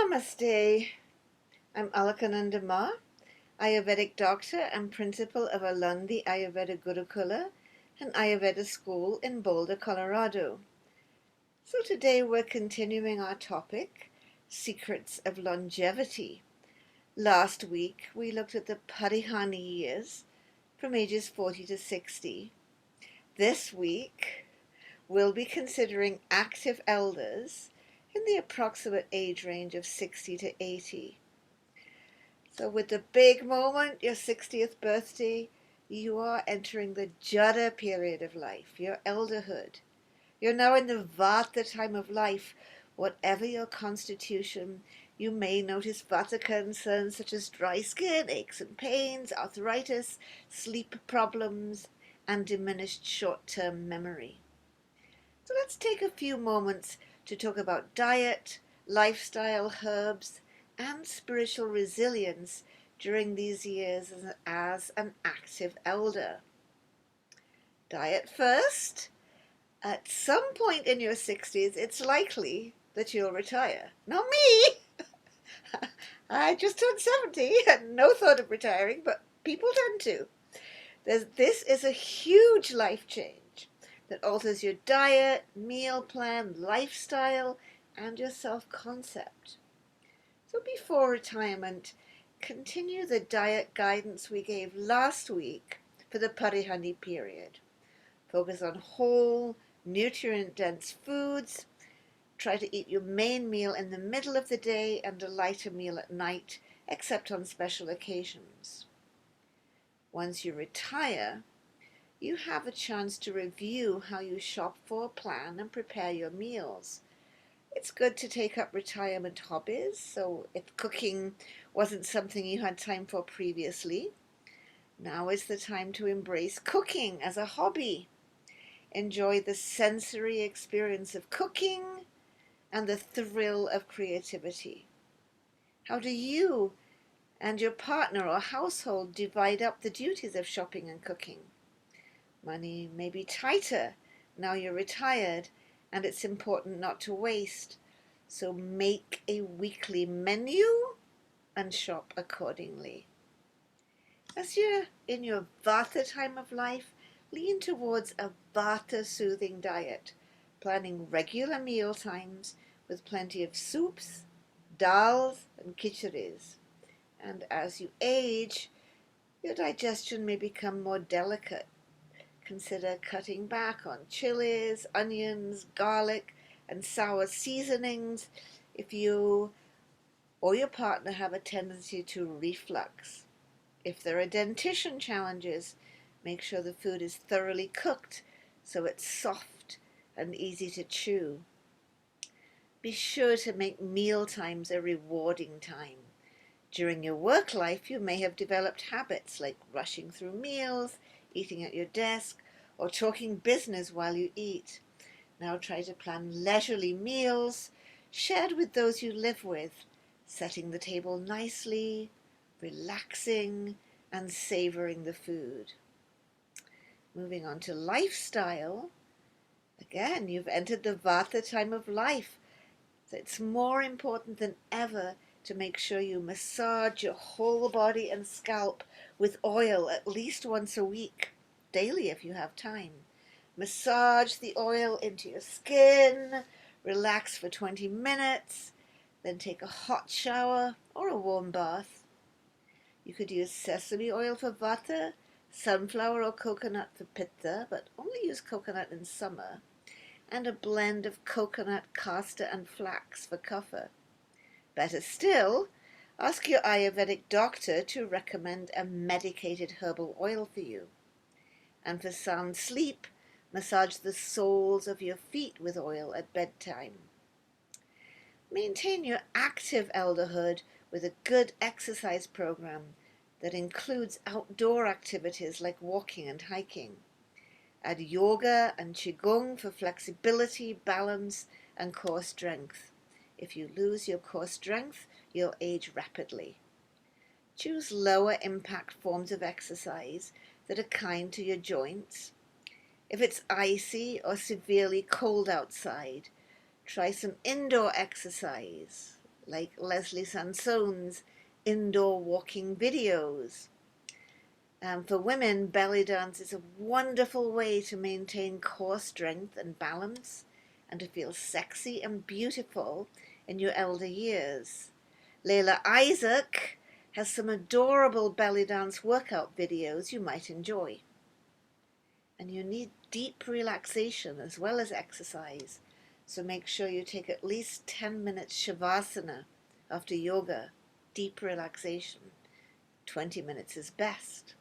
Namaste. I'm Alakananda Ma, Ayurvedic doctor and principal of Alandi Ayurveda Gurukula, an Ayurveda school in Boulder, Colorado. So today we're continuing our topic, Secrets of Longevity. Last week we looked at the Parihani years from ages 40 to 60. This week we'll be considering active elders in the approximate age range of 60 to 80. So with the big moment, your 60th birthday, you are entering the Jada period of life, your elderhood. You're now in the Vata time of life. Whatever your constitution, you may notice Vata concerns such as dry skin, aches and pains, arthritis, sleep problems, and diminished short-term memory. So let's take a few moments to talk about diet, lifestyle, herbs, and spiritual resilience during these years as an active elder. Diet first. At some point in your 60s, it's likely that you'll retire. Not me! I just turned 70 and no thought of retiring, but people tend to. This is a huge life change that alters your diet, meal plan, lifestyle, and your self-concept. So before retirement, continue the diet guidance we gave last week for the Parihani period. Focus on whole, nutrient-dense foods. Try to eat your main meal in the middle of the day and a lighter meal at night, except on special occasions. Once you retire, you have a chance to review how you shop for, plan, and prepare your meals. It's good to take up retirement hobbies, so if cooking wasn't something you had time for previously, now is the time to embrace cooking as a hobby. Enjoy the sensory experience of cooking and the thrill of creativity. How do you and your partner or household divide up the duties of shopping and cooking? Money may be tighter now you're retired, and it's important not to waste. So make a weekly menu and shop accordingly. As you're in your Vata time of life, lean towards a Vata soothing diet, planning regular meal times with plenty of soups, dals, and khichiris. And as you age, your digestion may become more delicate. Consider cutting back on chilies, onions, garlic, and sour seasonings if you or your partner have a tendency to reflux. If there are dentition challenges, make sure the food is thoroughly cooked so it's soft and easy to chew. Be sure to make meal times a rewarding time. During your work life, you may have developed habits like rushing through meals, eating at your desk, or talking business while you eat. Now try to plan leisurely meals shared with those you live with, setting the table nicely, relaxing, and savoring the food. Moving on to lifestyle. Again, you've entered the Vata time of life. So it's more important than ever to make sure you massage your whole body and scalp with oil at least once a week, daily if you have time. Massage the oil into your skin, relax for 20 minutes, then take a hot shower or a warm bath. You could use sesame oil for Vata, sunflower or coconut for Pitta, but only use coconut in summer, and a blend of coconut, castor, and flax for Kapha. Better still, ask your Ayurvedic doctor to recommend a medicated herbal oil for you. And for sound sleep, massage the soles of your feet with oil at bedtime. Maintain your active elderhood with a good exercise program that includes outdoor activities like walking and hiking. Add yoga and qigong for flexibility, balance, and core strength. If you lose your core strength, you'll age rapidly. Choose lower impact forms of exercise that are kind to your joints. If it's icy or severely cold outside, try some indoor exercise like Leslie Sanson's indoor walking videos. For women, belly dance is a wonderful way to maintain core strength and balance and to feel sexy and beautiful in your elder years. Layla Isaac has some adorable belly dance workout videos you might enjoy. And you need deep relaxation as well as exercise, so make sure you take at least 10 minutes shavasana after yoga, deep relaxation. 20 minutes is best.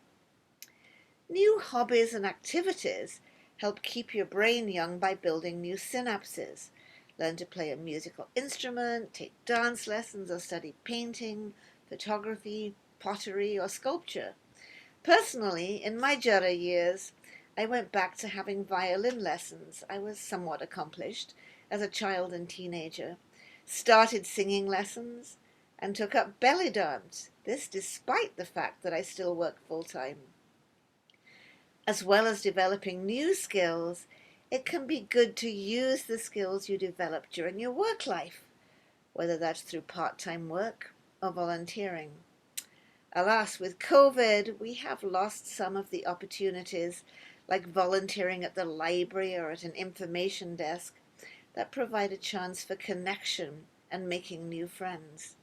New hobbies and activities help keep your brain young by building new synapses. Learn to play a musical instrument, take dance lessons, or study painting, photography, pottery, or sculpture. Personally, in my Jara years, I went back to having violin lessons. I was somewhat accomplished as a child and teenager, started singing lessons, and took up belly dance, this despite the fact that I still work full-time. As well as developing new skills, it can be good to use the skills you develop during your work life, whether that's through part-time work or volunteering. Alas, with COVID, we have lost some of the opportunities, like volunteering at the library or at an information desk, that provide a chance for connection and making new friends.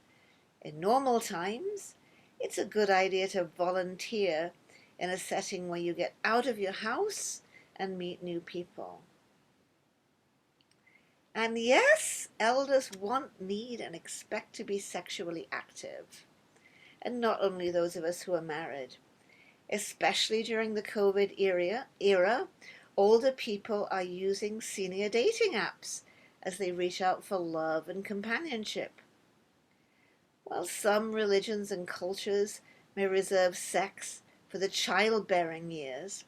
In normal times, it's a good idea to volunteer in a setting where you get out of your house and meet new people. And yes, elders want, need, and expect to be sexually active. And not only those of us who are married. Especially during the COVID era, older people are using senior dating apps as they reach out for love and companionship. While some religions and cultures may reserve sex for the childbearing years,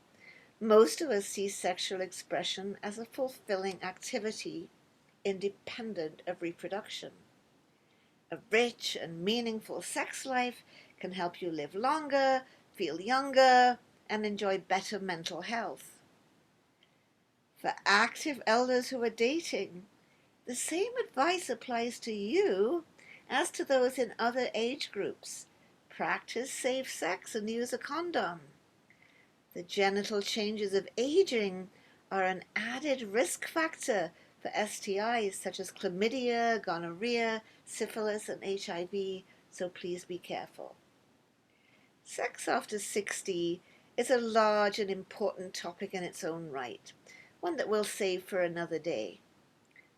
most of us see sexual expression as a fulfilling activity independent of reproduction. A rich and meaningful sex life can help you live longer, feel younger, and enjoy better mental health. For active elders who are dating, the same advice applies to you as to those in other age groups. Practice safe sex and use a condom. The genital changes of aging are an added risk factor for STIs such as chlamydia, gonorrhea, syphilis, and HIV, so please be careful. Sex after 60 is a large and important topic in its own right, one that we'll save for another day.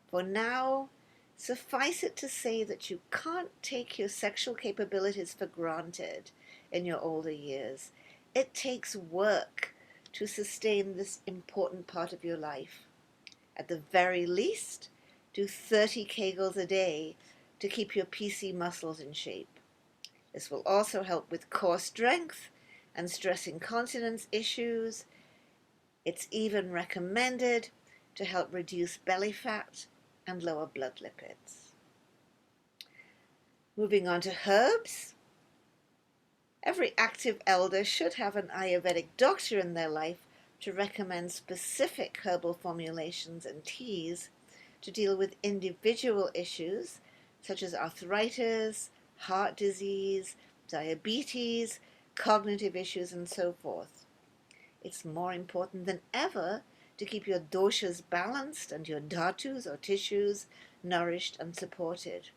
For now, suffice it to say that you can't take your sexual capabilities for granted in your older years. It takes work to sustain this important part of your life. At the very least, do 30 kegels a day to keep your PC muscles in shape. This will also help with core strength and stress incontinence issues. It's even recommended to help reduce belly fat and lower blood lipids. Moving on to herbs. Every active elder should have an Ayurvedic doctor in their life to recommend specific herbal formulations and teas to deal with individual issues such as arthritis, heart disease, diabetes, cognitive issues, and so forth. It's more important than ever to keep your doshas balanced and your dhatus or tissues nourished and supported.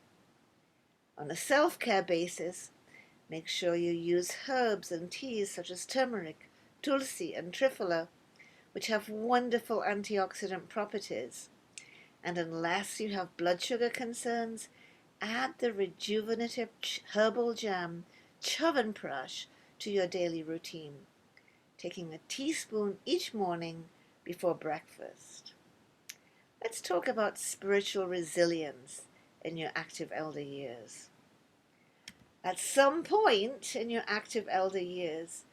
On a self-care basis, make sure you use herbs and teas such as turmeric, tulsi, and triphala, which have wonderful antioxidant properties. And unless you have blood sugar concerns, add the rejuvenative herbal jam, Chyawanprash, to your daily routine, taking a teaspoon each morning before breakfast. Let's talk about spiritual resilience in your active elder years. At some point in your active elder years,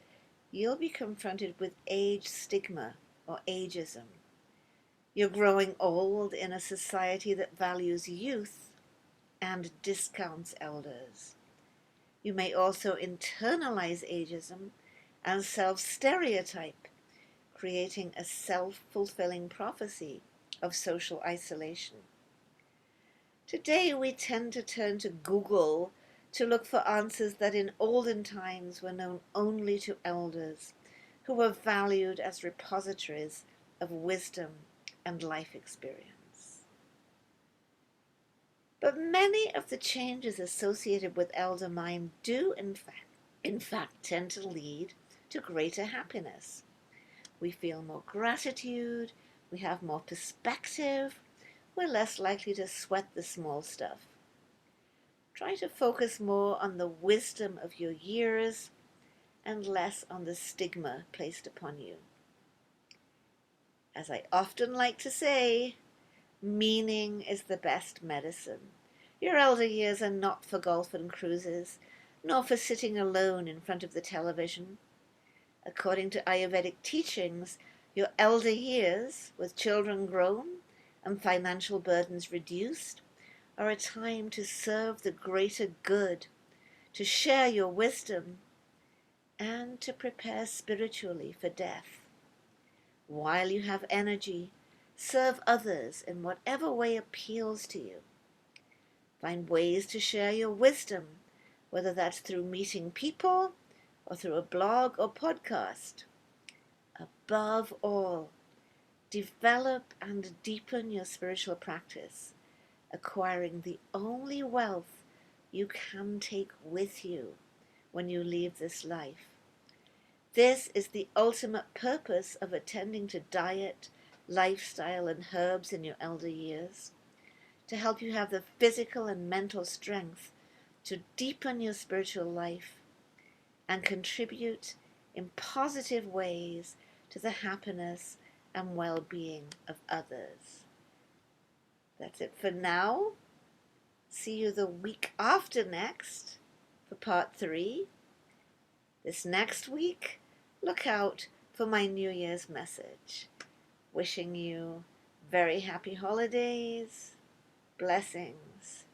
you'll be confronted with age stigma or ageism. You're growing old in a society that values youth and discounts elders. You may also internalize ageism and self-stereotype, creating a self-fulfilling prophecy of social isolation. Today we tend to turn to Google to look for answers that in olden times were known only to elders, who were valued as repositories of wisdom and life experience. But many of the changes associated with elder mind do in fact tend to lead to greater happiness. We feel more gratitude, we have more perspective, we're less likely to sweat the small stuff. Try to focus more on the wisdom of your years and less on the stigma placed upon you. As I often like to say, meaning is the best medicine. Your elder years are not for golf and cruises, nor for sitting alone in front of the television. According to Ayurvedic teachings, your elder years, with children grown and financial burdens reduced, are a time to serve the greater good, to share your wisdom, and to prepare spiritually for death. While you have energy, serve others in whatever way appeals to you. Find ways to share your wisdom, whether that's through meeting people or through a blog or podcast. Above all, develop and deepen your spiritual practice, acquiring the only wealth you can take with you when you leave this life. This is the ultimate purpose of attending to diet, lifestyle, and herbs in your elder years, to help you have the physical and mental strength to deepen your spiritual life and contribute in positive ways to the happiness and well-being of others. That's it for now. See you the week after next for part 3. This next week, look out for my New Year's message. Wishing you very happy holidays. Blessings.